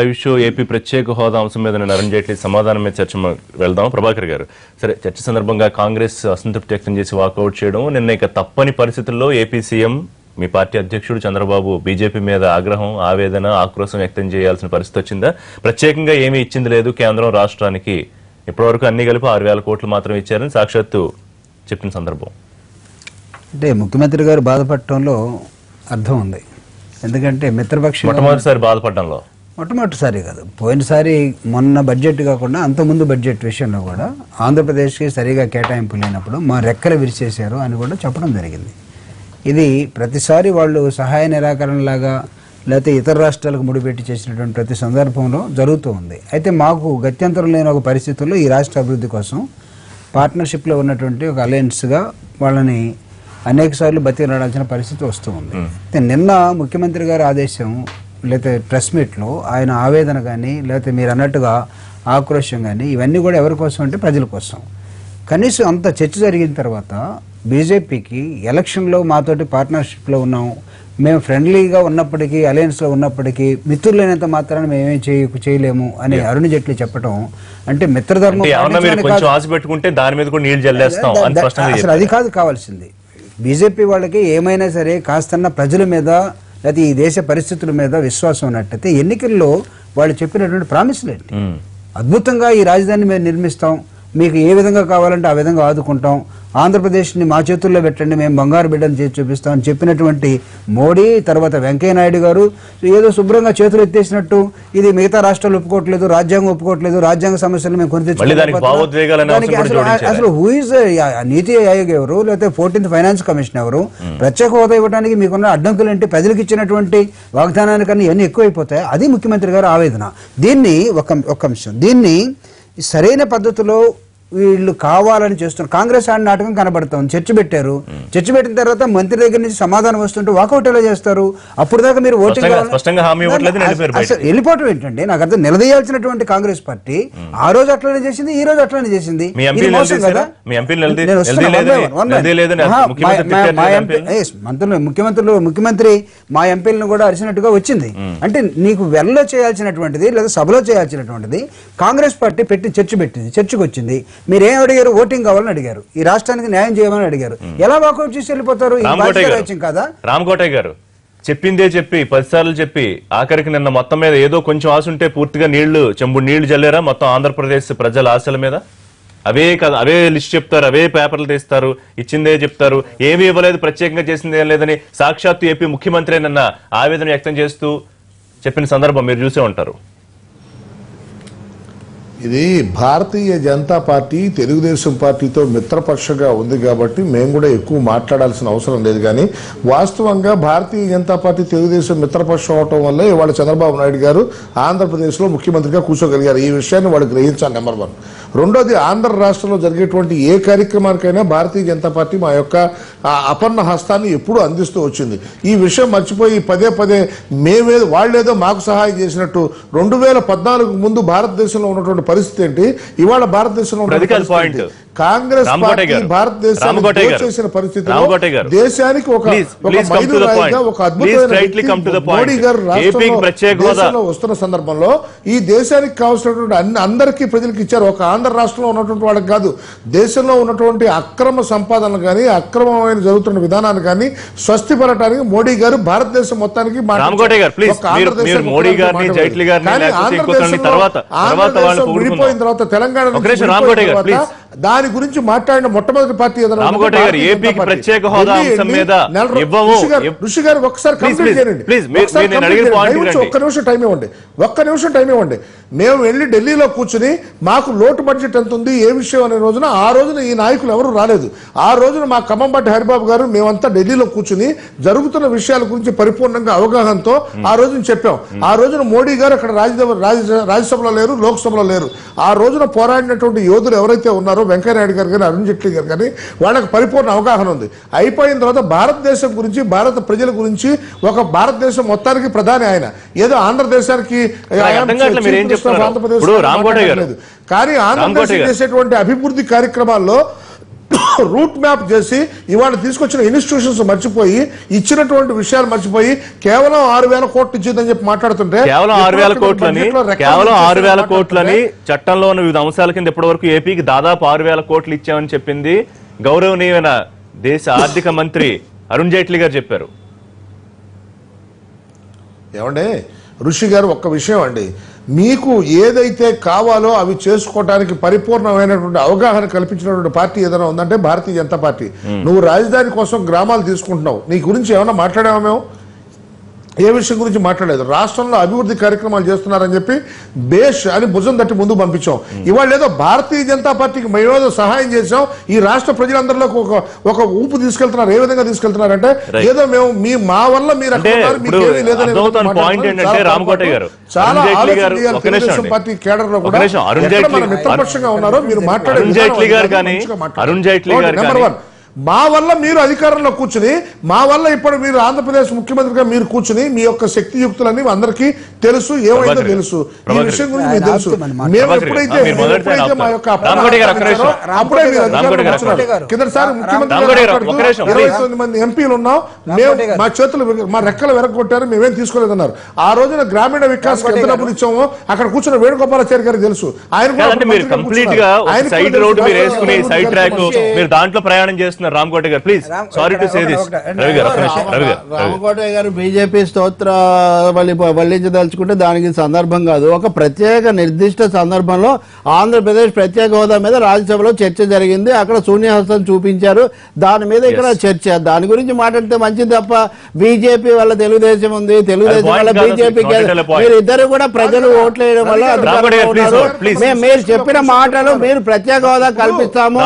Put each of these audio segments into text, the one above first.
Issue AP ప్రత్యేక హోదా అంశం మీద అరుణ్ జైట్లీ సమాధానం మీద చర్చ వెళ్దాం. ప్రభాకర్ గారు, సరే, చర్చ సందర్భంగా కాంగ్రెస్ అసంతృప్తి వ్యక్తం చేసి వాకౌట్ చేయడం, నిన్న ఇక తప్పని పరిస్థితుల్లో ఏపీ సీఎం మీ పార్టీ అధ్యక్షుడు చంద్రబాబు బీజేపీ మీద ఆగ్రహం, ఆవేదన, ఆక్రోశం వ్యక్తం చేయాల్సిన పరిస్థితి వచ్చిందా? ప్రత్యేకంగా ఏమీ ఇచ్చింది లేదు కేంద్రం రాష్ట్రానికి, ఇప్పటివరకు అన్ని కలిపి 6,000 కోట్లు మాత్రం ఇచ్చారని సాక్షాత్తు చెప్పిన సందర్భం. అంటే ముఖ్యమంత్రి గారు బాధపడటంలో అర్థం ఉంది. ఎందుకంటే మిత్రపక్షం మొట్టమొదటిసారి బాధపడడంలో, మొట్టమొదటిసారి కాదు, పోయినసారి మొన్న బడ్జెట్ కాకుండా అంతకుముందు బడ్జెట్ విషయంలో కూడా ఆంధ్రప్రదేశ్కి సరిగా కేటాయింపు లేనప్పుడు మా రెక్కలు విరిచేశారు అని కూడా చెప్పడం జరిగింది. ఇది ప్రతిసారి వాళ్ళు సహాయ నిరాకరణలాగా లేకపోతే ఇతర రాష్ట్రాలకు ముడిపెట్టి చేసినటువంటి ప్రతి సందర్భంలో జరుగుతూ ఉంది. అయితే మాకు గత్యంతరం లేని ఒక పరిస్థితుల్లో ఈ రాష్ట్ర అభివృద్ధి కోసం పార్ట్నర్షిప్లో ఉన్నటువంటి ఒక అలయన్స్గా వాళ్ళని అనేక సార్లు బతికిరాడాల్సిన పరిస్థితి వస్తూ ఉంది. అయితే నిన్న ముఖ్యమంత్రి గారి ఆదేశం లేకపోతే ప్రెస్ మీట్లో ఆయన ఆవేదన కానీ లేకపోతే మీరు అన్నట్టుగా ఆక్రోశం కానీ ఇవన్నీ కూడా ఎవరి కోసం అంటే ప్రజల కోసం. కనీసం అంత చర్చ జరిగిన తర్వాత బీజేపీకి ఎలక్షన్లో మాతోటి పార్ట్నర్షిప్లో ఉన్నాం, మేము ఫ్రెండ్లీగా ఉన్నప్పటికీ అలయన్స్లో ఉన్నప్పటికీ మిత్రులైనంత మాత్రాన మేమేం చేయలేము అని అరుణ్ జైట్లీ చెప్పడం అంటే మిత్రధర్మం అసలు అది కాదు కావాల్సింది. బీజేపీ వాళ్ళకి ఏమైనా సరే కాస్తన్న ప్రజల మీద లేకపోతే ఈ దేశ పరిస్థితుల మీద విశ్వాసం ఉన్నట్టయితే ఎన్నికల్లో వాళ్ళు చెప్పినటువంటి ప్రామిసులు ఏంటి? అద్భుతంగా ఈ రాజధానిని మేము నిర్మిస్తాం, మీకు ఏ విధంగా కావాలంటే ఆ విధంగా ఆదుకుంటాం, ఆంధ్రప్రదేశ్ని మా చేతుల్లో పెట్టండి, మేము బంగారు బిడ్డను చేసి చూపిస్తాం అని చెప్పినటువంటి మోడీ, తర్వాత వెంకయ్యనాయుడు గారు ఏదో శుభ్రంగా చేతులు ఎత్తేసినట్టు ఇది మిగతా రాష్ట్రాలు ఒప్పుకోవట్లేదు, రాజ్యాంగం ఒప్పుకోవట్లేదు, రాజ్యాంగ సమస్యలు మేము కొని అసలు హూ ఇస్ నీతి ఆయోగ్ ఎవరు, లేకపోతే 14th ఫైనాన్స్ కమిషన్ ఎవరు, ప్రత్యేక హోదా ఇవ్వడానికి మీకున్న అడ్డంకులు ఏంటి, ప్రజలకు ఇచ్చినటువంటి వాగ్దానానికన్నా ఇవన్నీ ఎక్కువైపోతాయి. అది ముఖ్యమంత్రి గారు ఆవేదన. దీన్ని ఒక అంశం, దీన్ని సరైన పద్ధతిలో వీళ్ళు కావాలని చేస్తున్నారు. కాంగ్రెస్ ఆడిన నాటకం కనబడుతుంది. చర్చ పెట్టారు, చర్చ పెట్టిన తర్వాత మంత్రి దగ్గర నుంచి సమాధానం వస్తుంటే వాకౌట్ ఎలా చేస్తారు? అప్పుడు దాకా మీరు ఓటింగ్ వెళ్ళిపోవటం ఏంటంటే నాకు అర్థం. నిలదీయాల్సినటువంటి కాంగ్రెస్ పార్టీ ఆ రోజు అట్లనే చేసింది, ఈ రోజు అట్లనే చేసింది. ముఖ్యమంత్రి మా ఎంపీలను కూడా అరిచినట్టుగా వచ్చింది. అంటే నీకు వెల్లో చేయాల్సినటువంటిది లేదా సభలో చేయాల్సినటువంటిది కాంగ్రెస్ పార్టీ పెట్టి చర్చ పెట్టింది, చర్చకు వచ్చింది. మీరేం అడిగారు? ఓటింగ్ కావాలని అడిగారు, ఈ రాష్ట్రానికి న్యాయం చేయమని అడిగారు. ఎలా వాకౌట్ చేసి వెళ్ళిపోతారు? కదా రామకోటయ్య గారు చెప్పిందే చెప్పి 10 సార్లు చెప్పి ఆఖరికి నిన్న మొత్తం మీద ఏదో కొంచెం ఆశ ఉంటే పూర్తిగా చెంబు నీళ్లు జల్లేరా మొత్తం ఆంధ్రప్రదేశ్ ప్రజల ఆశల మీద? అవే కదా, అవే లిస్ట్ చెప్తారు, అవే పేపర్లు తీస్తారు, ఇచ్చిందే చెప్తారు, ఏమీ ఇవ్వలేదు, ప్రత్యేకంగా చేసింది ఏం లేదని సాక్షాత్తు ఏపీ ముఖ్యమంత్రి నిన్న ఆవేదన వ్యక్తం చేస్తూ చెప్పిన సందర్భం మీరు చూసే ఉంటారు. ఇది భారతీయ జనతా పార్టీ తెలుగుదేశం పార్టీతో మిత్రపక్షంగా ఉంది కాబట్టి మేము కూడా ఎక్కువ మాట్లాడాల్సిన అవసరం లేదు. కానీ వాస్తవంగా భారతీయ జనతా పార్టీ తెలుగుదేశం మిత్రపక్షం అవటం వల్ల ఇవాళ చంద్రబాబు నాయుడు గారు ఆంధ్రప్రదేశ్లో ముఖ్యమంత్రిగా కూర్చోగలిగారు. ఈ విషయాన్ని వాళ్ళు గ్రహించాలి, నెంబర్ 1. రెండోది, ఆంధ్ర రాష్ట్రంలో జరిగేటువంటి ఏ కార్యక్రమానికైనా భారతీయ జనతా పార్టీ మా యొక్క అపర్ణ హస్తాన్ని ఎప్పుడూ అందిస్తూ వచ్చింది. ఈ విషయం మర్చిపోయి పదే వాళ్ళేదో మాకు సహాయం చేసినట్టు 2014 ముందు భారతదేశంలో ఉన్నటువంటి పరిస్థితి ఏంటి, ఇవాళ భారతదేశంలో ఉన్న కాంగ్రెస్ పార్టీ భారతదేశాన్ని చేసిన పరిస్థితిలో దేశానికి ఒక మైలురాయిగా ఒక అద్భుతమైన మోడీ గారు రాష్ట్రంలో వస్తున్న సందర్భంలో ఈ దేశానికి కావాల్సినటువంటి అందరికీ ప్రజలకు ఇచ్చారు. ఒక ఆంధ్ర రాష్ట్రంలో ఉన్నటువంటి వాళ్ళకి కాదు, దేశంలో ఉన్నటువంటి అక్రమ సంపాదనలు కానీ అక్రమమైన జరుగుతున్న విధానాన్ని కానీ స్వస్తిపరచడానికి మోడీ గారు భారతదేశం మొత్తానికి విడిపోయిన తర్వాత తెలంగాణ దాని గురించి మాట్లాడిన మొట్టమొదటి పార్టీ ఋషి గారు ఒకసారి కంప్లీట్ చేయండి. ఒక్క నిమిషం టైం ఇవ్వండి. మేము వెళ్ళి ఢిల్లీలో కూర్చుని మాకు లోటు బడ్జెట్ ఎంత ఉంది, ఏ విషయం అనే రోజున ఆ రోజున ఈ నాయకులు ఎవరు రాలేదు. ఆ రోజున మా ఖమ్మంపాటి హరిబాబు గారు మేమంతా ఢిల్లీలో కూర్చుని జరుగుతున్న విషయాల గురించి పరిపూర్ణంగా అవగాహనతో ఆ రోజున చెప్పాం. ఆ రోజున మోడీ గారు అక్కడ రాజ్యసభలో లేరు, లోక్సభలో లేరు. ఆ రోజున పోరాడినటువంటి యోధులు ఎవరైతే ఉన్నారో వెంకయ్యనాయుడు గారు కానీ అరుణ్ జైట్లీ గారు కానీ వాళ్ళకి పరిపూర్ణ అవగాహన ఉంది. అయిపోయిన తర్వాత భారతదేశం గురించి భారత ప్రజల గురించి ఒక భారతదేశం మొత్తానికి ప్రధాని ఆయన, ఏదో ఆంధ్రదేశానికి కానీ ఆంధ్రప్రదేశ్ చేసేటువంటి అభివృద్ధి కార్యక్రమాల్లో రూట్ మ్యాప్ చేసి ఇవాళ తీసుకొచ్చిన ఇన్స్టిట్యూషన్స్ మర్చిపోయి ఇచ్చినటువంటి విషయాలు మర్చిపోయి కేవలం 6,000 కోట్లు ఇచ్చిందని చెప్పి మాట్లాడుతుంటే కేవలం 6,000 కోట్లని చట్టంలో ఉన్న వివిధ అంశాల కింద ఇప్పటి వరకు ఏపీకి దాదాపు 6,000 కోట్లు ఇచ్చామని చెప్పింది గౌరవనీయమైన దేశ ఆర్థిక మంత్రి అరుణ్ జైట్లీ గారు చెప్పారు. ఏమండి ఋషి గారు ఒక్క విషయం అండి, మీకు ఏదైతే కావాలో అవి చేసుకోవడానికి పరిపూర్ణమైనటువంటి అవగాహన కల్పించినటువంటి పార్టీ ఏదైనా ఉందంటే భారతీయ జనతా పార్టీ. నువ్వు రాజధాని కోసం గ్రామాలు తీసుకుంటున్నావు, నీ గురించి ఏమైనా మాట్లాడామా? మేము ఏ విషయం గురించి మాట్లాడలేదు. రాష్ట్రంలో అభివృద్ధి కార్యక్రమాలు చేస్తున్నారని చెప్పి బేష్ అని భుజం తట్టి ముందు పంపించాం. ఇవాళ ఏదో భారతీయ జనతా పార్టీకి మేమేదో సహాయం చేసాం, ఈ రాష్ట్ర ప్రజలందరిలోకి ఒక ఊపు తీసుకెళ్తున్నారు. ఏ విధంగా తీసుకెళ్తున్నారంటే ఏదో మేము మా వల్ల మీరు చాలా తెలుగుదేశం పార్టీ కేడర్ లో కూడా మన మిత్రపక్షంగా ఉన్నారో మీరు మాట్లాడే మా వల్ల మీరు అధికారంలో కూర్చుని, మా వల్ల ఇప్పుడు మీరు ఆంధ్రప్రదేశ్ ముఖ్యమంత్రిగా మీరు కూర్చుని మీ యొక్క శక్తియుక్తులన్నీ అందరికీ తెలుసు, ఏమైందో తెలుసు. ఈ విషయం గురించి మీకు తెలుసు. మేము ఎప్పుడైతే మా యొక్క అప్పుడే కిందసారి ముఖ్యమంత్రి 29 మంది ఎంపీలు ఉన్నాం, మేము మా చేతులు మా రెక్కలు వెరగొట్టారు, మేమేం తీసుకోలేదన్నారు. ఆ రోజున గ్రామీణ వికాస్ ఎంత డబ్బులు ఇచ్చామో అక్కడ కూర్చున్న వేణుగోపాలాచారి గారికి తెలుసు. ఆయన దాంట్లో ప్రయాణం చేస్తున్నారు. రామకోటయ్య గారు please, sorry to say this. Ramakotaiah గారు బీజేపీ స్తోత్ర వల్లించదలుచుకుంటే దానికి సందర్భం కాదు. ఒక ప్రత్యేక నిర్దిష్ట సందర్భంలో ఆంధ్రప్రదేశ్ ప్రత్యేక హోదా మీద రాజ్యసభలో చర్చ జరిగింది. అక్కడ శూన్యహస్తం చూపించారు, దాని మీద ఇక్కడ చర్చ. దాని గురించి మాట్లాడితే మంచిది తప్ప బీజేపీ వల్ల తెలుగుదేశం ఉంది, తెలుగుదేశం వల్ల బీజేపీ, మీరు ఇద్దరు కూడా ప్రజలు ఓట్లు వేయడం వల్ల మీరు చెప్పిన మాటలు మీరు ప్రత్యేక హోదా కల్పిస్తాము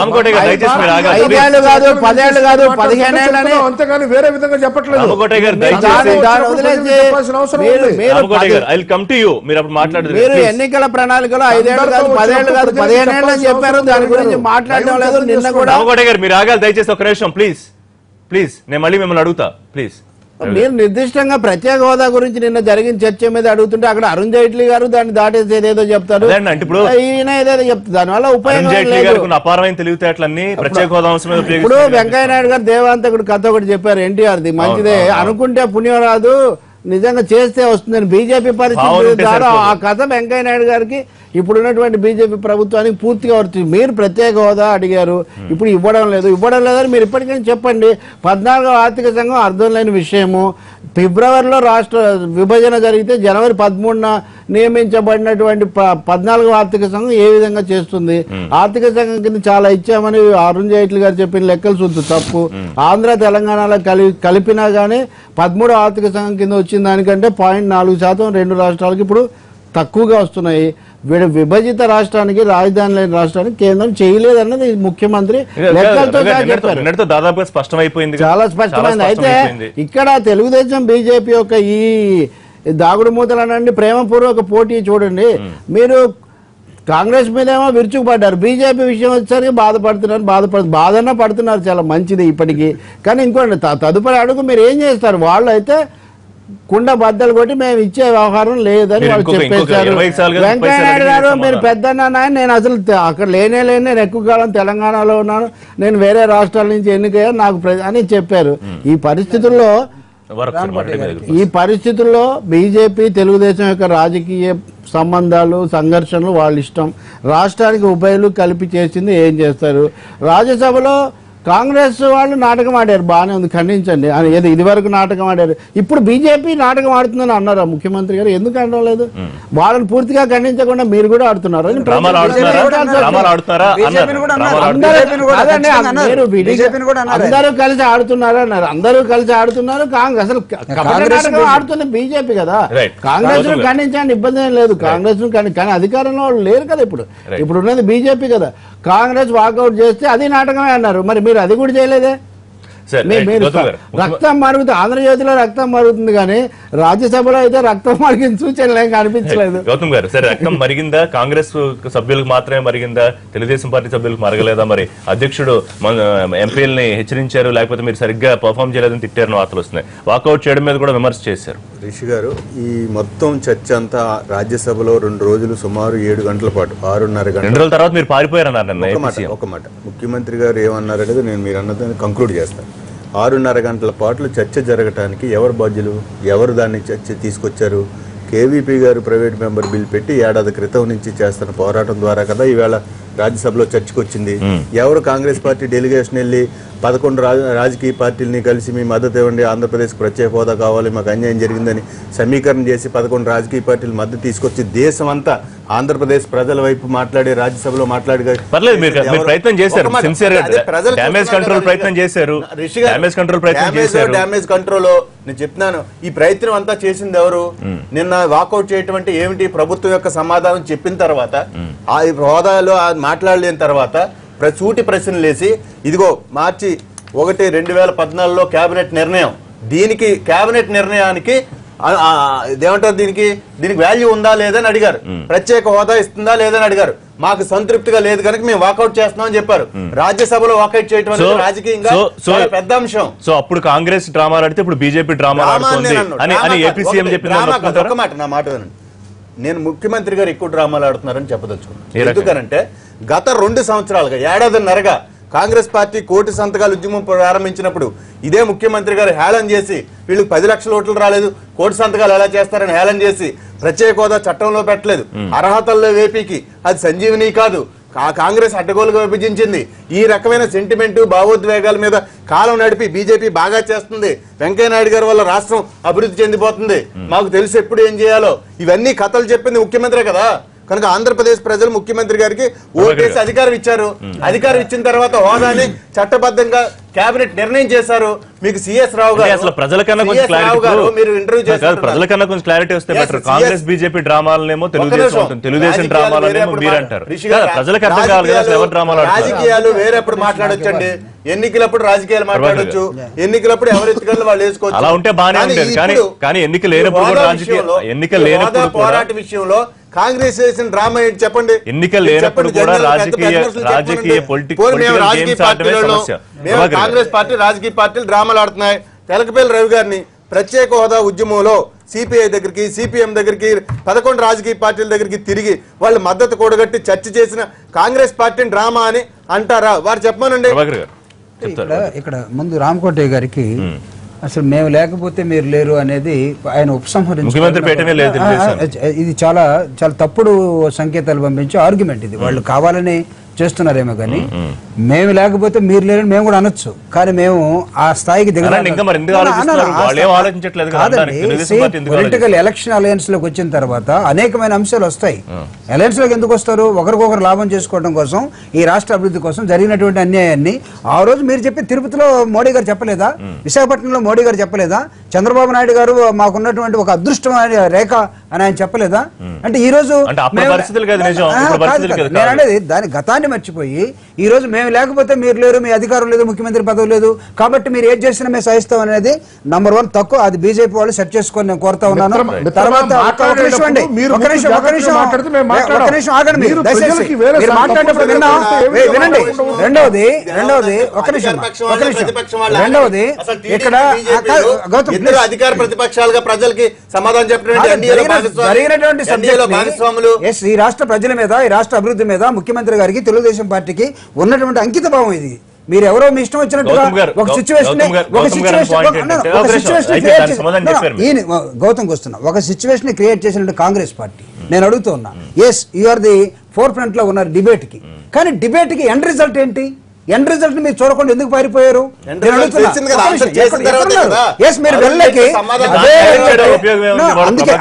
5 ఏళ్ళు కాదు 10 ఏళ్ళు కాదు 15 ఏళ్ళని అంతేగాని వేరే విధంగా చెప్పట్లేదు. మీరు ఎన్నికల ప్రణాళికలో 5 ఏళ్ళు కాదు 10 ఏళ్ళు కాదు 15 ఏళ్ళు అని చెప్పారు, దాని గురించి మాట్లాడడం లేదు. నిన్న కూడా మీరు ఆగాలి దయచేసి ఒక నిమిషం ప్లీజ్ ప్లీజ్, నేను మళ్ళీ మిమ్మల్ని అడుగుతా ప్లీజ్. మీరు నిర్దిష్టంగా ప్రత్యేక హోదా గురించి నిన్న జరిగిన చర్చ మీద అడుగుతుంటే అక్కడ అరుణ్ జైట్లీ గారు దాన్ని దాటేసి ఏదేదో చెప్తారు, ఈయన ఏదేదో చెప్తారు. దానివల్ల ఉపయోగం ఇప్పుడు వెంకయ్య నాయుడు గారు దేవాంతకుడు కథ ఒకటి చెప్పారు ఎన్టీఆర్ది, మంచిదే అనుకుంటే పుణ్యం రాదు, నిజంగా చేస్తే వస్తుందని. బీజేపీ పరిస్థితి ద్వారా ఆ కథ వెంకయ్య నాయుడు గారికి ఇప్పుడున్నటువంటి బీజేపీ ప్రభుత్వానికి పూర్తిగా వర్తింది. మీరు ప్రత్యేక హోదా అడిగారు, ఇప్పుడు ఇవ్వడం లేదని మీరు ఇప్పటికైనా చెప్పండి. 14వ ఆర్థిక సంఘం అర్థం లేని విషయము. ఫిబ్రవరిలో రాష్ట్ర విభజన జరిగితే జనవరి 13న నియమించబడినటువంటి 14వ ఆర్థిక సంఘం ఏ విధంగా చేస్తుంది? ఆర్థిక సంఘం కింద చాలా ఇచ్చామని అరుణ్ జైట్లీ గారు చెప్పిన లెక్కలు చూద్దు తప్పు. ఆంధ్ర తెలంగాణలో కలిపినా కానీ 13వ ఆర్థిక సంఘం కింద వచ్చిన దానికంటే 0.4% 2 రాష్ట్రాలకి ఇప్పుడు తక్కువగా వస్తున్నాయి. విభజిత రాష్ట్రానికి రాజధాని లేని రాష్ట్రానికి కేంద్రం చేయలేదన్నది ముఖ్యమంత్రి లెక్కలతో దాదాపుగా స్పష్టమైపోయింది, చాలా స్పష్టమైంది. అయితే ఇక్కడ తెలుగుదేశం బీజేపీ యొక్క ఈ దాగుడు మూతలు అనండి ప్రేమపూర్వక పోటీ చూడండి. మీరు కాంగ్రెస్ మీదేమో విరుచుకుపడ్డారు, బీజేపీ విషయం వచ్చేసరికి బాధన పడుతున్నారు, చాలా మంచిది ఇప్పటికీ. కానీ ఇంకోండి తదుపరి అడుగు మీరు ఏం చేస్తారు? వాళ్ళు అయితే కుండ బద్దలు కొట్టి మేము ఇచ్చే వ్యవహారం లేదని వాళ్ళు చెప్పేశారు. వెంకయ్య నాయుడు గారు మీరు పెద్దన్న, నేను అసలు అక్కడ లేనే నేను ఎక్కువ కాలం తెలంగాణలో ఉన్నాను, నేను వేరే రాష్ట్రాల నుంచి ఎన్నికయ్యా నాకు అని చెప్పారు. ఈ పరిస్థితుల్లో బీజేపీ తెలుగుదేశం యొక్క రాజకీయ సంబంధాలు సంఘర్షణలు వాళ్ళ ఇష్టం. రాష్ట్రానికి ఉభయలు కలిపి చేసింది ఏం చేస్తారు? రాజ్యసభలో కాంగ్రెస్ వాళ్ళు నాటకం ఆడారు, బాగానే ఉంది, ఖండించండి. ఏదో ఇది వరకు నాటకం ఆడారు, ఇప్పుడు బీజేపీ నాటకం ఆడుతుందని అన్నారు ముఖ్యమంత్రి గారు. ఎందుకు అనడం లేదు? వాళ్ళని పూర్తిగా ఖండించకుండా మీరు కూడా ఆడుతున్నారు. అందరూ కలిసి ఆడుతున్నారు అన్నారు, అందరూ కలిసి ఆడుతున్నారు. అసలు ఆడుతున్న బీజేపీ కదా. కాంగ్రెస్ ను ఖండించండి, ఇబ్బంది ఏం లేదు. కాంగ్రెస్ ను కానీ అధికారంలో వాళ్ళు లేరు కదా. ఇప్పుడు ఉన్నది బీజేపీ కదా. కాంగ్రెస్ వాకౌట్ చేస్తే అది నాటకమే అన్నారు, మరి మీరు అది కూడా చేయలేదే. రక్తం మరుగుతుంది, ఆంధ్రజ్యోతిలో రక్తం మరుగుతుంది, కానీ రాజ్యసభలో అయితే రక్తం మరిగిన సూచనలు ఏం కనిపించలేదు. గౌతమ్ గారు, సరే రక్తం మరిగిందా? కాంగ్రెస్ సభ్యులకు మాత్రమే మరిగిందా? తెలుగుదేశం పార్టీ సభ్యులకు మరగలేదా? మరి అధ్యక్షుడు ఎంపీలని హెచ్చరించారు, లేకపోతే మీరు సరిగ్గా పర్ఫామ్ చేయలేదని తిట్టారని వార్తలు వస్తున్నాయి. వాకౌట్ చేయడం మీద కూడా విమర్శ చేశారు. రిషి గారు, ఈ మొత్తం చర్చ అంతా రాజ్యసభలో 2 రోజులు సుమారు 7 గంటల పాటు 6:30 గంటల 2 రోజుల తర్వాత మీరు పారిపోయారన్నారు. ఒక మాట ముఖ్యమంత్రి గారు ఏమన్నారనేది నేను మీరు అన్నదాన్ని కంక్లూడ్ చేస్తాను. 6:30 గంటల పాటు చర్చ జరగటానికి ఎవరు బాధ్యులు, ఎవరు దాన్ని చర్చ తీసుకొచ్చారు? కేవీపీ గారు ప్రైవేట్ మెంబర్ బిల్ పెట్టి ఏడాది క్రితం నుంచి చేస్తున్న పోరాటం ద్వారా కదా ఈవేళ రాజ్యసభలో చర్చకు వచ్చింది. ఎవరు కాంగ్రెస్ పార్టీ డెలిగేషన్ వెళ్ళి 11 రాజకీయ పార్టీలని కలిసి మీ మద్దతు ఇవ్వండి, ఆంధ్రప్రదేశ్కి ప్రత్యేక హోదా కావాలి, మాకు అన్యాయం జరిగిందని సమీకరణ చేసి 11 రాజకీయ పార్టీలు మద్దతు తీసుకొచ్చి దేశం అంతా ఆంధ్రప్రదేశ్ ప్రజల వైపు మాట్లాడి రాజ్యసభలో మాట్లాడి ప్రయత్నం చేశారు. డ్యామేజ్ కంట్రోల్ ప్రయత్నం చేశారు. డ్యామేజ్ కంట్రోల్ నేను చెప్తున్నాను. ఈ ప్రయత్నం అంతా చేసింది ఎవరు? నిన్న వాకౌట్ చేయటం అంటే ఏమిటి? ప్రభుత్వం యొక్క సమాధానం చెప్పిన తర్వాత ఆ హోదాలో మాట్లాడలేని తర్వాత సూటి ప్రశ్నలు వేసి ఇదిగో మార్చి 1, 2014లో కేబినెట్ నిర్ణయం, దీనికి కేబినెట్ నిర్ణయానికి ఏమంటారు, దీనికి వాల్యూ ఉందా లేదని అడిగారు. ప్రత్యేక హోదా ఇస్తుందా లేదని అడిగారు. మాకు సంతృప్తిగా లేదు కనుక మేము వాకౌట్ చేస్తున్నామని చెప్పారు. రాజ్యసభలో వాకౌట్ చేయడం అనేది రాజకీయంగా పెద్ద అంశం. సో అప్పుడు కాంగ్రెస్ డ్రామాలు ఆడితే ఇప్పుడు బీజేపీ డ్రామా ఒక మాట, నా మాట వినండి. నేను ముఖ్యమంత్రి గారు ఎక్కువ డ్రామాలు ఆడుతున్నారని చెప్పదలుచుకున్నాను. ఎందుకనంటే గత 2 సంవత్సరాలుగా, ఏడాదిన్నరగా కాంగ్రెస్ పార్టీ 1 కోటి సంతకాల ఉద్యమం ప్రారంభించినప్పుడు ఇదే ముఖ్యమంత్రి గారు హేళన చేసి వీళ్ళకి 10 లక్షల ఓట్లు రాలేదు, 1 కోటి సంతకాలు ఎలా చేస్తారని హేళన చేసి ప్రత్యేక హోదా చట్టంలో పెట్టలేదు, అర్హతల్లో ఏపీకి అది సంజీవని కాదు, కాంగ్రెస్ అడ్డగోలుగా విభజించింది. ఈ రకమైన సెంటిమెంట్ భావోద్వేగాల మీద కాలం నడిపి బీజేపీ బాగా చేస్తుంది, వెంకయ్యనాయుడు గారి వల్ల రాష్ట్రం అభివృద్ధి చెందిపోతుంది, మాకు తెలిసి ఎప్పుడు ఏం చేయాలో ఇవన్నీ కథలు చెప్పింది ముఖ్యమంత్రి కదా. కనుక ఆంధ్రప్రదేశ్ ప్రజలు ముఖ్యమంత్రి గారికి ఓటేసి అధికారం ఇచ్చారు. అధికారం ఇచ్చిన తర్వాత హోదాని చట్టబద్ధంగా కేబినెట్ నిర్ణయం చేశారు. మీకు సిఎస్ రావు గారు అసలు ప్రజలకన్నా కొంచెం క్లారిటీ వస్తే బెటర్. కాంగ్రెస్ బీజేపీ డ్రామాలనేమో తెలుగుదేశం డ్రామాలనేమో మీరు అంటారు. ప్రజలకు అర్థం కావాలి కదా అసలు ఎవరు డ్రామాలు. రాజకీయాలు వేరేప్పుడు మాట్లాడొచ్చండి, ఎన్నికలప్పుడు రాజకీయాలు మాట్లాడొచ్చు, ఎన్నికలప్పుడు ఎవరు ఎత్తుకెళ్ళి వాళ్ళు వేసుకోవచ్చు, అలా ఉంటే బాగానే ఉంటుంది. కానీ ఎన్నికలు లేనప్పుడు పోరాట విషయంలో కాంగ్రెస్ చేసిన డ్రామా ఏంటి చెప్పండి? ఎన్నికలు లేనప్పుడు కూడా రాజకీయ కాంగ్రెస్ పార్టీ రాజకీయ పార్టీలు డ్రామాలు ఆడుతున్నాయి. తెలకపల్లి రవి గారిని ప్రత్యేక హోదా ఉద్యమంలో సిపిఐ దగ్గరికి, సిపిఎం దగ్గరికి, 11 రాజకీయ పార్టీల దగ్గరికి తిరిగి వాళ్ళ మద్దతు కూడగట్టి చర్చ చేసిన కాంగ్రెస్ పార్టీని డ్రామా అని అంటారా? వారు చెప్పమనండి. ఇక్కడ ముందు రామకోటయ్య గారికి అసలు మేము లేకపోతే మీరు లేరు అనేది ఆయన ఇది చాలా చాలా తప్పుడు సంకేతాలు పంపించే ఆర్గ్యుమెంట్. ఇది వాళ్ళు కావాలని చేస్తున్నారేమో కానీ మేము లేకపోతే మీరు లేరని మేము కూడా అనొచ్చు, కానీ మేము ఆ స్థాయికి పొలిటికల్ ఎలక్షన్ అలయన్స్ లోకి వచ్చిన తర్వాత అనేకమైన అంశాలు వస్తాయి. అలయన్స్ లోకి ఎందుకు వస్తారు? ఒకరికొకరు లాభం చేసుకోవడం కోసం, ఈ రాష్ట్ర అభివృద్ధి కోసం జరిగినటువంటి అన్యాయాన్ని ఆ రోజు మీరు చెప్పి తిరుపతిలో మోడీ గారు చెప్పలేదా? విశాఖపట్నంలో మోడీ గారు చెప్పలేదా? చంద్రబాబు నాయుడు గారు మాకున్నటువంటి ఒక అదృష్టమైన రేఖ అని ఆయన చెప్పలేదా? అంటే ఈ రోజు నేను అనేది దాని గతాన్ని మర్చిపోయి ఈ రోజు మేము లేకపోతే మీరు లేరు, మీ అధికారం లేదు, ముఖ్యమంత్రి పదవి లేదు, కాబట్టి మీరు ఏం చేసినా మేము సహిస్తాం అనేది నంబర్ 1 తక్కువ. అది బీజేపీ వాళ్ళు సెట్ చేసుకొని నేను కోరుతా ఉన్నాను. తర్వాత రెండవది ఇక్కడ అధికార ప్రతిపక్షాలుగా ప్రజలకి సమాధానం చెప్పడం ఈ రాష్ట్ర ప్రజల మీద, ఈ రాష్ట్ర అభివృద్ధి మీద ముఖ్యమంత్రి గారికి, తెలుగుదేశం పార్టీకి ఉన్నటువంటి అంకిత భావం ఇది. మీరు ఎవరో మీ ఇష్టం వచ్చినట్టుగా ఒక సిచ్యువేషన్ క్రియేట్ చేసినట్టు కాంగ్రెస్ పార్టీ నేను అడుగుతూ ఉన్నా. Yes, you are the forefront లో ఉన్నారు డిబేట్ కి, కానీ డిబేట్ కి ఎండ్ రిజల్ట్ ఏంటి? ఎండ్ రిజల్ట్ మీరు చూడకుండా ఎందుకు పారిపోయారు? అందుకే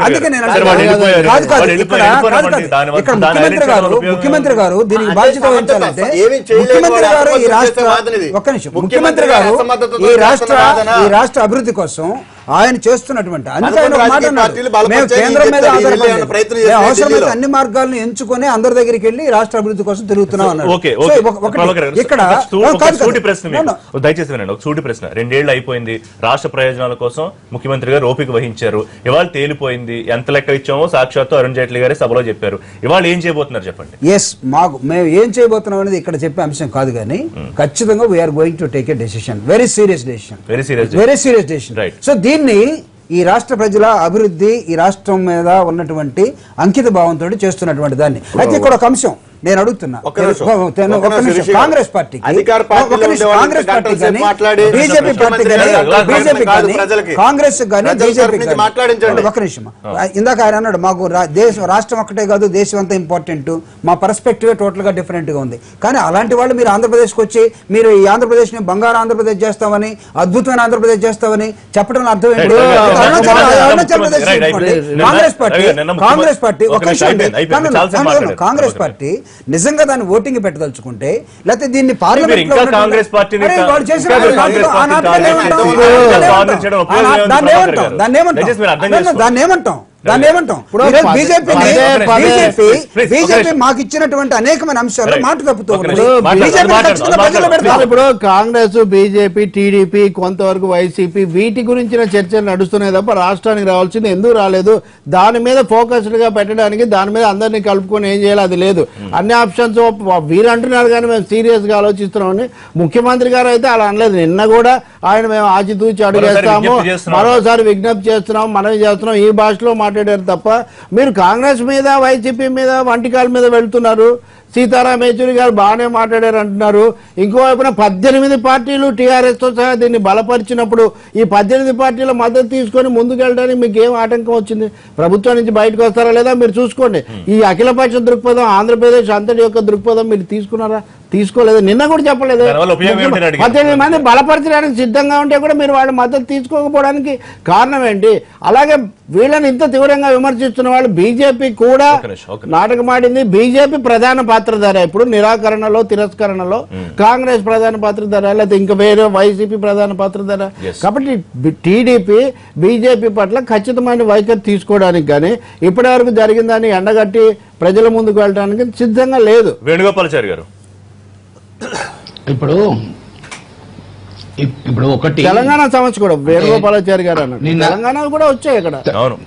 ముఖ్యమంత్రి గారు దీనికి బాధ్యత వహించాలంటే ముఖ్యమంత్రి గారు ఈ రాష్ట్ర ముఖ్యమంత్రి గారు ఈ రాష్ట్ర అభివృద్ధి కోసం ఆయన చేస్తున్నటువంటి మేము కేంద్రం మీద అవసరమైన అన్ని మార్గాలను ఎంచుకొని అందరి దగ్గరికి వెళ్ళి రాష్ట్ర అభివృద్ధి కోసం తిరుగుతున్నాం అన్నారు. ఇక్కడ దయచేసి ఒక సూటి ప్రశ్న. 2 ఏళ్లు అయిపోయింది, రాష్ట్ర ప్రయోజనాల కోసం ముఖ్యమంత్రి గారు ఓపిక వహించారు. ఇవాళ తేలిపోయింది, ఎంత లెక్క ఇచ్చామో సాక్షాత్తు అరుణ్ జైట్లీ గారి సభలో చెప్పారు. ఇవాళ ఏం చేయబోతున్నారు చెప్పండి? ఎస్, మేము ఏం చేయబోతున్నాం అనేది ఇక్కడ చెప్పే అంశం కాదు, కానీ ఖచ్చితంగా we're going to take a decision, very serious decision. So దీన్ని ఈ రాష్ట్ర ప్రజల అభివృద్ధి, ఈ రాష్ట్రం మీద ఉన్నటువంటి అంకిత భావంతో చేస్తున్నటువంటి దాన్ని. అయితే ఇక్కడ ఒక అంశం నేను అడుగుతున్నా, Congress party BJP party Congress కానీ బీజేపీ ఒక నిమిషం, ఇందాక ఆయన అన్నాడు మాకు రాష్ట్రం ఒక్కటే కాదు దేశం అంతా ఇంపార్టెంట్, మా పర్స్పెక్టివ్ టోటల్ గా డిఫరెంట్ గా ఉంది. కానీ అలాంటి వాళ్ళు మీరు ఆంధ్రప్రదేశ్కి వచ్చి మీరు ఈ ఆంధ్రప్రదేశ్ ని బంగారు ఆంధ్రప్రదేశ్ చేస్తామని, అద్భుతమైన ఆంధ్రప్రదేశ్ చేస్తామని చెప్పడం అర్థం ఏంటి? కాంగ్రెస్ పార్టీ నిజంగా దాన్ని ఓటింగ్ పెట్టదలుచుకుంటే, లేకపోతే దీన్ని పార్లమెంట్ లో దాన్ని ఏమంటాం? బీజేపీ మాకు ఇచ్చినటువంటి అనేకమైన అంశాలు మాట తప్పుతూ ఇప్పుడు కాంగ్రెస్, బీజేపీ, టీడీపీ, కొంతవరకు వైసీపీ వీటి గురించిన చర్చలు నడుస్తున్నాయి తప్ప రాష్ట్రానికి రావాల్సింది ఎందుకు రాలేదు? దాని మీద ఫోకస్డ్ గా పెట్టడానికి, దాని మీద అందరినీ కలుపుకొని ఏం చేయాలి అది లేదు. అన్ని ఆప్షన్స్ వీరు అంటున్నారు కానీ మేము సీరియస్ గా ఆలోచిస్తున్నామని. ముఖ్యమంత్రి గారు అయితే అలా అనలేదు. నిన్న కూడా ఆయన మేము ఆచితూచి అడుగేస్తాము, మరోసారి విజ్ఞప్తి చేస్తున్నాం, మనవి చేస్తున్నాం ఈ భాషలో మాట్లాడారు తప్ప మీరు కాంగ్రెస్ మీద, వైసీపీ మీద, వంటికాల మీద వెళ్తున్నారు. సీతారాం యేచూరి గారు బాగానే మాట్లాడారు అంటున్నారు. ఇంకోవైపున 18 పార్టీలు టీఆర్ఎస్ తో సహా దీన్ని బలపరిచినప్పుడు ఈ 18 పార్టీల మద్దతు తీసుకొని ముందుకెళ్ళడానికి మీకు ఏం ఆటంకం వచ్చింది? ప్రభుత్వం నుంచి బయటకు వస్తారా లేదా మీరు చూసుకోండి. ఈ అఖిలపక్ష దృక్పథం, ఆంధ్రప్రదేశ్ అంతటి యొక్క దృక్పథం మీరు తీసుకున్నారా? తీసుకోలేదు. నిన్న కూడా చెప్పలేదు. 18 మంది బలపరచడానికి సిద్ధంగా ఉంటే కూడా మీరు వాళ్ళ మద్దతు తీసుకోకపోవడానికి కారణం ఏంటి? అలాగే వీళ్ళని ఇంత తీవ్రంగా విమర్శిస్తున్న వాళ్ళు బీజేపీ కూడా నాటకమాడింది. బీజేపీ ప్రధాన పాత్రధార ఇప్పుడు నిరాకరణలో, తిరస్కరణలో. కాంగ్రెస్ ప్రధాన పాత్రధార, లేకపోతే ఇంకా వేరే వైసీపీ ప్రధాన పాత్రధార. కాబట్టి టీడీపీ బీజేపీ పట్ల ఖచ్చితమైన వైఖరి తీసుకోవడానికి కానీ ఇప్పటి వరకు జరిగిందని ఎండగట్టి ప్రజల ముందుకు వెళ్ళడానికి సిద్ధంగా లేదు. వేణుగోపాలాచారి గారు, ఇప్పుడు ఒకటి తెలంగాణ సమస్య కూడా వేణుగోపాలాచారి గారు అన్నారు. తెలంగాణ కూడా వచ్చాయి ఇక్కడ. అవును,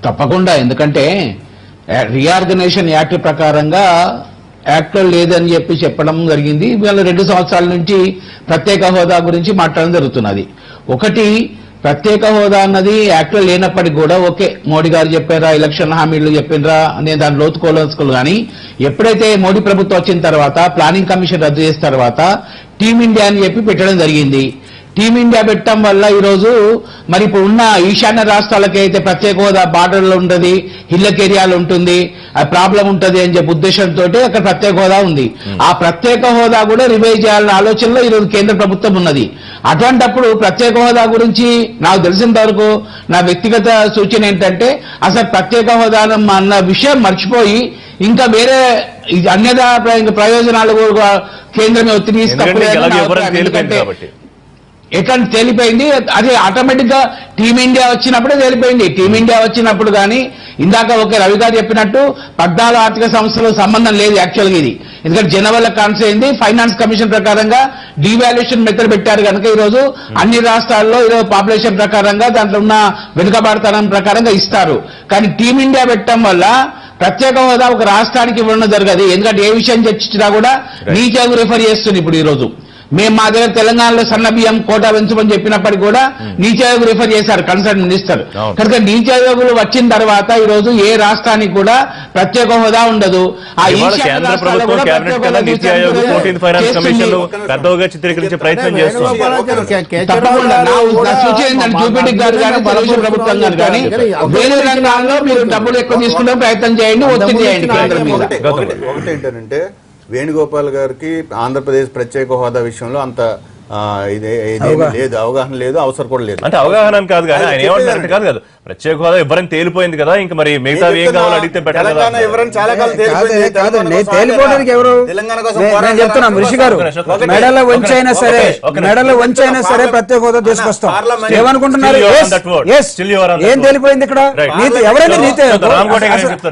తప్పకుండా. ఎందుకంటే రీఆర్గనైజేషన్ యాక్ట్ ప్రకారంగా యాక్ట్ లేదని చెప్పడం జరిగింది. వీళ్ళ 2 సంవత్సరాల నుంచి ప్రత్యేక హోదా గురించి మాట్లాడడం జరుగుతున్నది. ఒకటి, ప్రత్యేక హోదా అన్నది యాక్ట్లో లేనప్పటికీ కూడా ఓకే, మోడీ గారు చెప్పారా, ఎలక్షన్ హామీలు చెప్పినరా నేను దాని లోతుకోలేసుకోవాలి. కానీ ఎప్పుడైతే మోడీ ప్రభుత్వం వచ్చిన తర్వాత ప్లానింగ్ కమిషన్ రద్దు చేసిన తర్వాత టీమిండియా అని చెప్పి పెట్టడం జరిగింది. టీమిండియా పెట్టడం వల్ల ఈరోజు మరి ఇప్పుడు ఉన్న ఈశాన్య రాష్ట్రాలకి అయితే ప్రత్యేక హోదా బార్డర్లో ఉంటుంది, హిల్లక్ ఏరియాలో ఉంటుంది, ఆ ప్రాబ్లం ఉంటుంది అని చెప్పి ఉద్దేశంతో అక్కడ ప్రత్యేక హోదా ఉంది. ఆ ప్రత్యేక హోదా కూడా రివైజ్ చేయాలన్న ఆలోచనలో ఈరోజు కేంద్ర ప్రభుత్వం ఉన్నది. అటువంటప్పుడు ప్రత్యేక హోదా గురించి నాకు తెలిసినంత వరకు నా వ్యక్తిగత సూచన ఏంటంటే అసలు ప్రత్యేక హోదా అన్న విషయం మర్చిపోయి ఇంకా వేరే అన్యదా ప్రయోజనాలు కూడా కేంద్రమే ఒత్తిడి తీసుకపోతే ఎట్లా తేలిపోయింది. అది ఆటోమేటిక్ గా టీమిండియా వచ్చినప్పుడే తేలిపోయింది. టీమిండియా వచ్చినప్పుడు కానీ ఇందాక ఒకే రవి గారు చెప్పినట్టు 14 ఆర్థిక సంస్థలు సంబంధం లేదు యాక్చువల్గా ఇది. ఎందుకంటే జనవరిలో కాన్సెల్ అయింది. ఫైనాన్స్ కమిషన్ ప్రకారంగా డివాల్యుయేషన్ మెథడ్ పెట్టారు కనుక ఈరోజు అన్ని రాష్ట్రాల్లో ఈరోజు పాపులేషన్ ప్రకారంగా దాంట్లో ఉన్న వెనుకబాటుతనం ప్రకారంగా ఇస్తారు. కానీ టీమిండియా పెట్టడం వల్ల ప్రత్యేక హోదా ఒక రాష్ట్రానికి ఇవ్వడం జరగదు. ఎందుకంటే ఏ విషయం చర్చించినా కూడా నీచాకు రిఫర్ చేస్తుంది. ఇప్పుడు ఈరోజు మేము మా దగ్గర తెలంగాణలో సన్న బియ్యం కోటా పెంచమని చెప్పినప్పటికీ కూడా నీతి ఆయోగ్ రిఫర్ చేశారు కన్సర్న్ మినిస్టర్. కనుక నీతి ఆయోగులు వచ్చిన తర్వాత ఈ రోజు ఏ రాష్ట్రానికి కూడా ప్రత్యేక హోదా ఉండదు. ఆ చూపిడి గారు కానీ తెలుగుదేశం ప్రభుత్వం గారు కానీ వేరే రంగాల్లో మీరు డబ్బులు ఎక్కువ తీసుకునే ప్రయత్నం చేయండి, ఒత్తిడి చేయండి కేంద్రం మీద. ఒకటి ఏంటంటే వేణుగోపాల్ గారికి ఆంధ్రప్రదేశ్ ప్రత్యేక హోదా విషయంలో అంత లేదు, అవగాహన లేదు, అవసరం కూడా లేదు. అంటే అవగాహన కాదు కానీ ఆయన ఏమంటారంటే కాదు కదా, ప్రత్యేక హోదా ఎవరైనా తేలిపోయింది కదా, ఇంకా మరి మిగతా ఏం కావాలో అడిగితే తేలిపోవడానికి ఎవరు చెప్తున్నా ఋషి గారు, మెడల వంచైనా సరే ప్రత్యేక హోదా తీసుకొస్తాం ఏమనుకుంటున్నారు? ఏం తేలిపోయింది ఇక్కడ? ఎవరైనా నీతి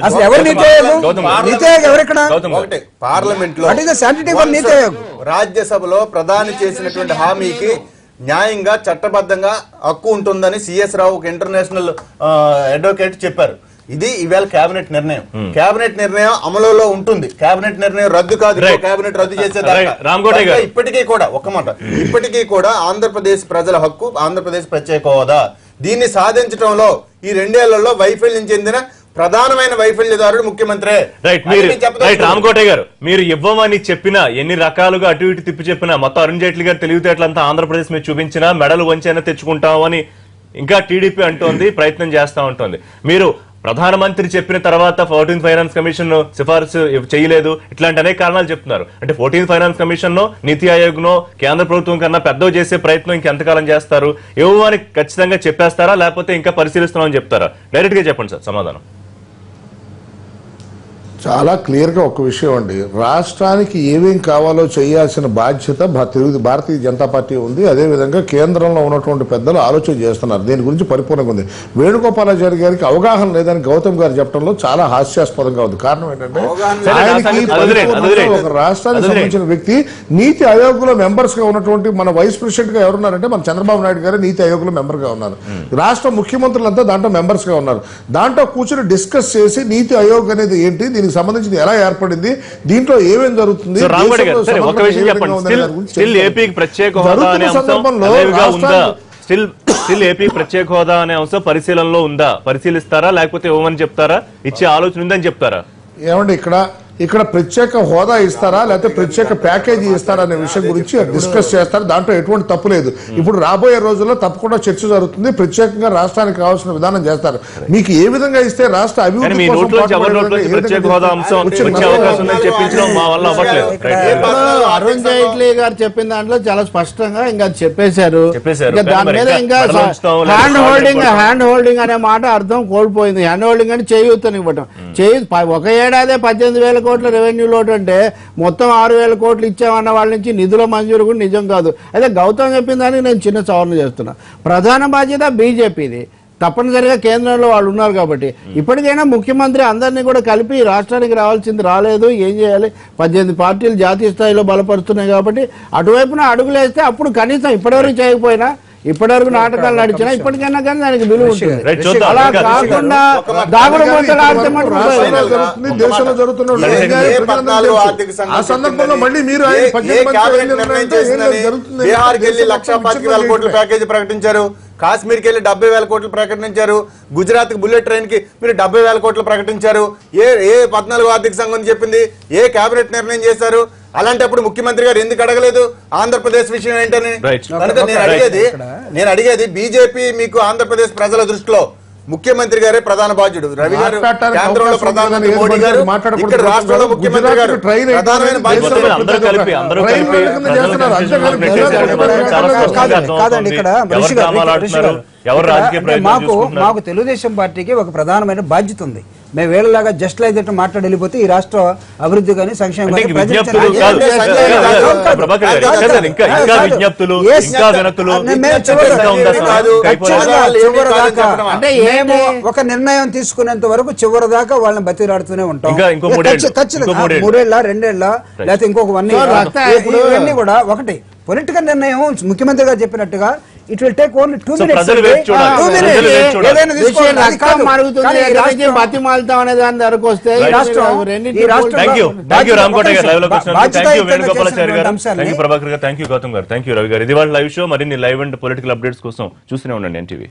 అసలు ఎవరు నీతి నీతి ఎవరు ఇక్కడ? పార్లమెంట్ లో నీతి ఆయోగ్ రాజ్యసభలో ప్రధాని చేసినటువంటి హామీకి న్యాయంగా చట్టబద్ధంగా హక్కు ఉంటుందని సిఎస్ రావు ఒక ఇంటర్నేషనల్ అడ్వకేట్ చెప్పారు. ఇది ఇవాళ కేబినెట్ నిర్ణయం. కేబినెట్ నిర్ణయం అమలులో ఉంటుంది. కేబినెట్ నిర్ణయం రద్దు కాదు. కేబినెట్ రద్దు చేసేదాకా ఇప్పటికీ కూడా ఆంధ్రప్రదేశ్ ప్రజల హక్కు, ఆంధ్రప్రదేశ్ ప్రత్యేక హోదా దీన్ని సాధించడంలో ఈ 2 ఏళ్లలో వైఫల్యం చెందిన ప్రధానమైన వైఫల్యదారుడు ముఖ్యమంత్రి. రైట్ రామకోటయ్య గారు, మీరు ఇవ్వమని చెప్పినా ఎన్ని రకాలుగా అటు ఇటు తిప్పి చెప్పినా మొత్తం అరుణ్ జైట్లీ గారు తెలివితేటలంతా ఆంధ్రప్రదేశ్ మీద చూపించినా మెడలు వంచైనా తెచ్చుకుంటామని ఇంకా టీడీపీ అంటోంది, ప్రయత్నం చేస్తా ఉంటుంది. మీరు ప్రధానమంత్రి చెప్పిన తర్వాత 14th ఫైనాన్స్ కమిషన్ సిఫార్సు చేయలేదు, ఇట్లాంటి అనేక కారణాలు చెప్తున్నారు. అంటే 14th ఫైనాన్స్ కమిషన్ నో నీతి ఆయోగ్ నో కేంద్ర ప్రభుత్వం కన్నా పెద్దవి చేసే ప్రయత్నం ఇంకెంతకాలం చేస్తారు? ఇవ్వమని ఖచ్చితంగా చెప్పేస్తారా, లేకపోతే ఇంకా పరిశీలిస్తున్నామని చెప్తారా? డైరెక్ట్ గా చెప్పండి సార్ సమాధానం. చాలా క్లియర్గా ఒక విషయం అండి, రాష్ట్రానికి ఏమేం కావాలో చేయాల్సిన బాధ్యత భారతీయ జనతా పార్టీ ఉంది. అదేవిధంగా కేంద్రంలో ఉన్నటువంటి పెద్దలు ఆలోచన చేస్తున్నారు, దీని గురించి పరిపూర్ణంగా ఉంది. వేణుగోపాలాచారి గారికి అవగాహన లేదని గౌతమ్ గారు చెప్పడంలో చాలా హాస్యాస్పదంగా ఉంది. కారణం ఏంటంటే ఒక రాష్ట్రానికి సంబంధించిన వ్యక్తి నీతి ఆయోగ్ లో మెంబర్స్ గా ఉన్నటువంటి మన వైస్ ప్రెసిడెంట్ గా ఎవరున్నారంటే మన చంద్రబాబు నాయుడు గారు నీతి ఆయోగ్ లో మెంబర్ గా ఉన్నారు. రాష్ట్ర ముఖ్యమంత్రులంతా దాంట్లో మెంబర్స్ గా ఉన్నారు. దాంట్లో కూర్చొని డిస్కస్ చేసి నీతి ఆయోగ్ అనేది ఏంటి, దీనికి సంబంధించి ఎలా ఏర్పడింది, దీంట్లో ఏమేం జరుగుతుంది, ప్రత్యేక హోదా అనే అంశం పరిశీలనలో ఉందా? పరిశీలిస్తారా, లేకపోతే ఇవ్వమని చెప్తారా? ఇచ్చే ఆలోచన ఉందని చెప్తారా? ఏమండి ఇక్కడ ప్రత్యేక హోదా ఇస్తారా లేకపోతే ప్రత్యేక ప్యాకేజీ ఇస్తారా అనే విషయం గురించి డిస్కస్ చేస్తారు. దాంట్లో ఎటువంటి తప్పు లేదు. ఇప్పుడు రాబోయే రోజుల్లో తప్పకుండా చర్చ జరుగుతుంది. ప్రత్యేకంగా రాష్ట్రానికి కావాల్సిన విధానం చేస్తారు. మీకు ఏ విధంగా ఇస్తే రాష్ట్ర అభివృద్ధి అరుణ్ జైట్లీ గారు చెప్పిన దాంట్లో చాలా స్పష్టంగా ఇంకా చెప్పేశారు. దాని మీద ఇంకా హ్యాండ్ హోల్డింగ్ అనే మాట అర్థం కోల్పోయింది. హ్యాండ్ హోల్డింగ్ అంటే చేయూతనివ్వటం. ఒక ఏడాదే 18,000 కోట్ల రెవెన్యూ లోటు అంటే మొత్తం 6,000 కోట్లు ఇచ్చామన్న వాళ్ళ నుంచి నిధుల మంజూరు కూడా నిజం కాదు. అయితే గౌతమ్ చెప్పిన దానికి నేను చిన్న సవరణ చేస్తున్నా. ప్రధాన బాధ్యత బీజేపీది, తప్పనిసరిగా కేంద్రంలో వాళ్ళు ఉన్నారు కాబట్టి ఇప్పటికైనా ముఖ్యమంత్రి అందరినీ కూడా కలిపి రాష్ట్రానికి రావాల్సింది రాలేదు, ఏం చేయాలి, 18 పార్టీలు జాతీయ స్థాయిలో బలపరుస్తున్నాయి కాబట్టి అటువైపున అడుగులేస్తే అప్పుడు కనీసం ఇప్పటివరకు చేయకపోయినా, ఇప్పటివరకు నాటకాలు నడిచినా ఇప్పటికైనా కానీ దానికి విలువ ఉంటుంది. అలా కాకుండా దాగుడు మూతలు ఆడితే దేశంలో జరుగుతున్న ఆ సందర్భంలో మళ్ళీ మీరు కోట్ల ప్యాకేజీ ప్రకటించారు, కాశ్మీర్కి వెళ్ళి 70,000 కోట్లు ప్రకటించారు, గుజరాత్ కి బుల్లెట్ ట్రైన్ కి మీరు 70,000 కోట్లు ప్రకటించారు. ఏ 14వ ఆర్థిక సంఘం చెప్పింది, ఏ కేబినెట్ నిర్ణయం చేశారు? అలాంటప్పుడు ముఖ్యమంత్రి గారు ఎందుకు అడగలేదు ఆంధ్రప్రదేశ్ విషయం ఏంటని? కనుక నేను అడిగేది బీజేపీ మీకు ఆంధ్రప్రదేశ్ ప్రజల దృష్టిలో ముఖ్యమంత్రి గారే ప్రధాన బాధ్యుడు. రవి గారు కేంద్రంలో ప్రధానమంత్రి మోడీ గారు, ఇక్కడ రాష్ట్రంలో ముఖ్యమంత్రి గారు ప్రధానమైన మాకు తెలుగుదేశం పార్టీకి ఒక ప్రధానమైన బాధ్యత ఉంది. మేము వేళలాగా జస్ట్ లైక్ దట్ మాట్లాడి వెళ్ళిపోతే ఈ రాష్ట్ర అభివృద్ధి కానీ సంక్షేమం అంటే ఏమో ఒక నిర్ణయం తీసుకునేంత వరకు చివరి దాకా వాళ్ళని బతిలాడుతూనే ఉంటాం. ఖచ్చితంగా 3 ఏళ్ళ 2 ఏళ్ళ లేకపోతే ఇంకొక 1 ఇయర్ ఇవన్నీ కూడా ఒకటి పొలిటికల్ నిర్ణయం. ముఖ్యమంత్రి గారు చెప్పినట్టుగా it will take only 2 minutes. బతిమాలుతాం అనే దాని ధరకు వస్తే ప్రభాకర్ గారు, థ్యాంక్ యూ గౌతమ్ గారు, థ్యాంక్ యూ రవి గారు. ఇది వాళ్ళ లైవ్ షో. మరిన్ని లైవ్ అండ్ పొలిటికల్ అప్డేట్స్ కోసం చూస్తూనే ఉండండి ఎన్టీవీ.